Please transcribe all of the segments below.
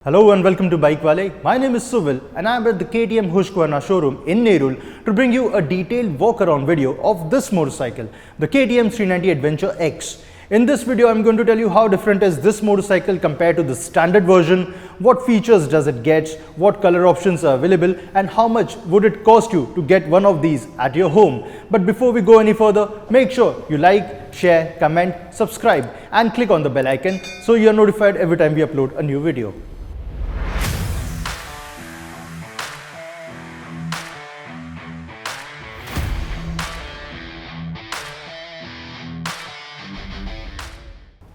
Hello and welcome to BikeWale. My name is Suvil and I am at the KTM Husqvarna showroom in Nerul to bring you a detailed walk-around video of this motorcycle, the KTM 390 Adventure X. In this video, I am going to tell you how different is this motorcycle compared to the standard version, what features does it get, what color options are available, and how much would it cost you to get one of these at your home. But before we go any further, make sure you like, share, comment, subscribe and click on the bell icon so you are notified every time we upload a new video.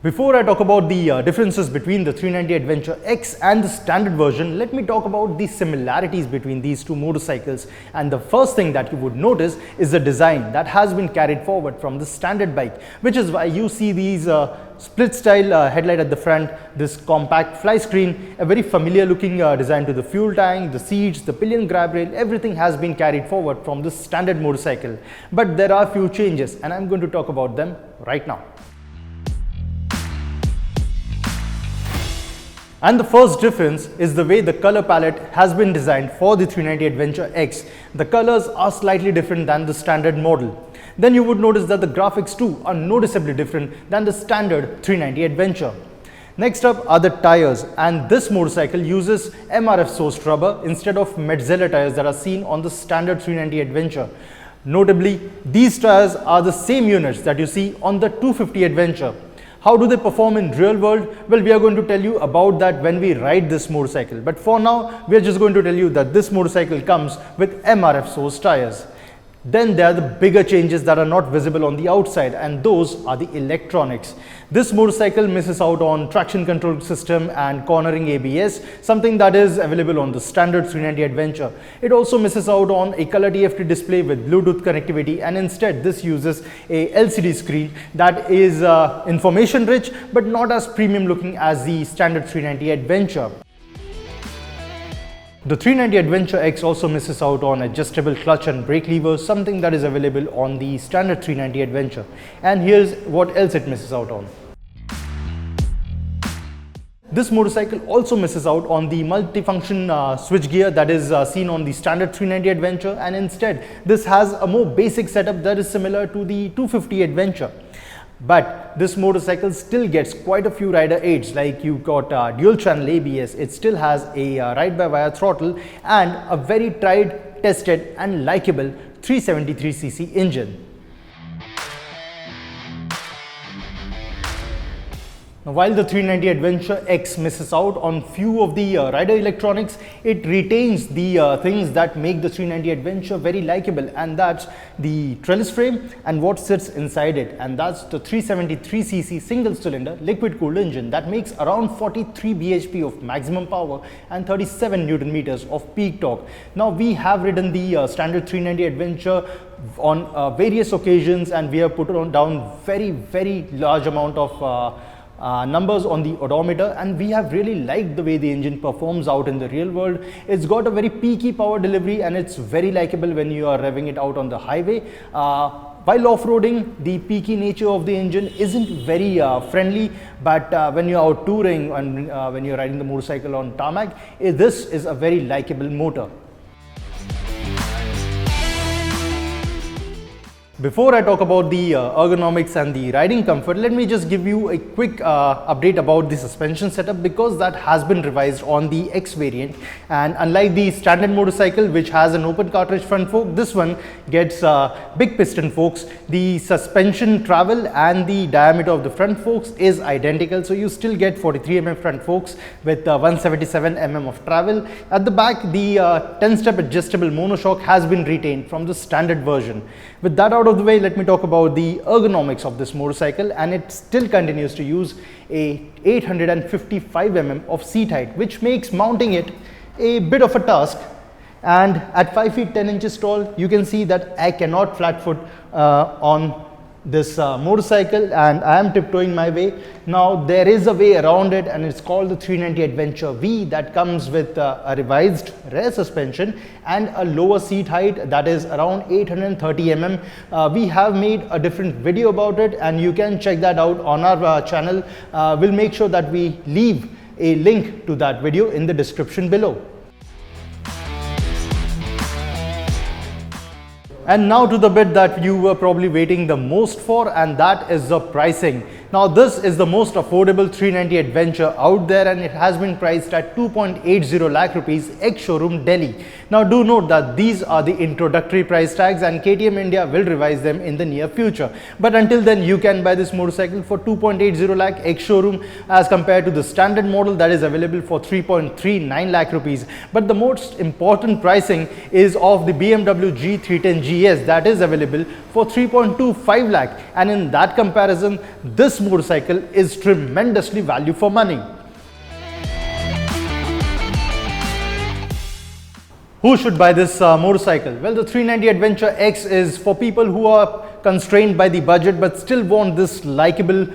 Before I talk about the differences between the 390 Adventure X and the standard version, let me talk about the similarities between these two motorcycles. And the first thing that you would notice is the design that has been carried forward from the standard bike, which is why you see these split style headlight at the front, this compact fly screen, a very familiar looking design to the fuel tank, the seats, the pillion grab rail, everything has been carried forward from the standard motorcycle. But there are a few changes and I'm going to talk about them right now. And the first difference is the way the color palette has been designed for the 390 Adventure X. The colors are slightly different than the standard model. Then you would notice that the graphics too are noticeably different than the standard 390 Adventure. Next up are the tires, and this motorcycle uses MRF sourced rubber instead of Metzeler tires that are seen on the standard 390 Adventure. Notably, these tires are the same units that you see on the 250 Adventure. How do they perform in real world? Well, we are going to tell you about that when we ride this motorcycle. But for now, we are just going to tell you that this motorcycle comes with MRF sourced tires. Then there are the bigger changes that are not visible on the outside, and those are the electronics. This motorcycle misses out on traction control system and cornering ABS, something that is available on the standard 390 Adventure. It also misses out on a color TFT display with Bluetooth connectivity, and instead this uses a LCD screen that is information rich but not as premium looking as the standard 390 Adventure. The 390 Adventure X also misses out on adjustable clutch and brake levers, something that is available on the standard 390 Adventure. And here's what else it misses out on. This motorcycle also misses out on the multifunction switchgear that is seen on the standard 390 Adventure, and instead this has a more basic setup that is similar to the 250 Adventure. But this motorcycle still gets quite a few rider aids, like you got dual channel ABS, it still has a ride-by-wire throttle and a very tried, tested and likable 373cc engine. Now, while the 390 Adventure X misses out on few of the rider electronics, it retains the things that make the 390 Adventure very likable, and that's the trellis frame and what sits inside it, and that's the 373cc single cylinder liquid cooled engine that makes around 43 bhp of maximum power and 37 Newton meters of peak torque. Now, we have ridden the standard 390 Adventure on various occasions, and we have put down very large amount of numbers on the odometer, and we have really liked the way the engine performs out in the real world. It's got a very peaky power delivery and it's very likable when you are revving it out on the highway. While off-roading, the peaky nature of the engine isn't very friendly, but when you're out touring and when you're riding the motorcycle on tarmac, this is a very likable motor. Before I talk about the ergonomics and the riding comfort, let me just give you a quick update about the suspension setup, because that has been revised on the X variant. And unlike the standard motorcycle, which has an open cartridge front fork, this one gets big piston forks. The suspension travel and the diameter of the front forks is identical, so you still get 43 mm front forks with 177 mm of travel. At the back, the 10-step adjustable monoshock has been retained from the standard version. With that out of the way, let me talk about the ergonomics of this motorcycle, and it still continues to use a 855 mm of seat height, which makes mounting it a bit of a task. And at 5 feet 10 inches tall, you can see that I cannot flat foot on this motorcycle, and I am tiptoeing my way. Now, there is a way around it, and it's called the 390 Adventure V, that comes with a revised rear suspension and a lower seat height that is around 830 mm. We have made a different video about it, and you can check that out on our channel. We'll make sure that we leave a link to that video in the description below. And now to the bit that you were probably waiting the most for, and that is the pricing. Now this is the most affordable 390 adventure out there, and it has been priced at 2.80 lakh rupees ex-showroom Delhi. Now do note that these are the introductory price tags, and KTM India will revise them in the near future. But until then, you can buy this motorcycle for 2.80 lakh ex-showroom as compared to the standard model that is available for 3.39 lakh rupees. But the most important pricing is of the BMW G 310 GS that is available for 3.25 lakh, and in that comparison, this motorcycle is tremendously value for money. Who should buy this motorcycle? Well, the 390 Adventure X is for people who are constrained by the budget but still want this likable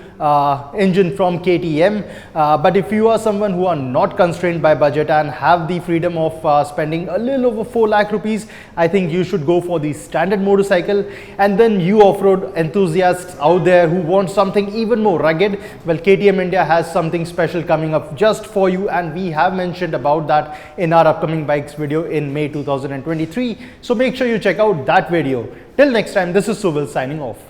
engine from KTM. But if you are someone who are not constrained by budget and have the freedom of spending a little over 4 lakh rupees, I think you should go for the standard motorcycle. And then you off-road enthusiasts out there who want something even more rugged, well, KTM India has something special coming up just for you, and we have mentioned about that in our upcoming bikes video in May 2023. So make sure you check out that video. Till next time, this is Suval signing off.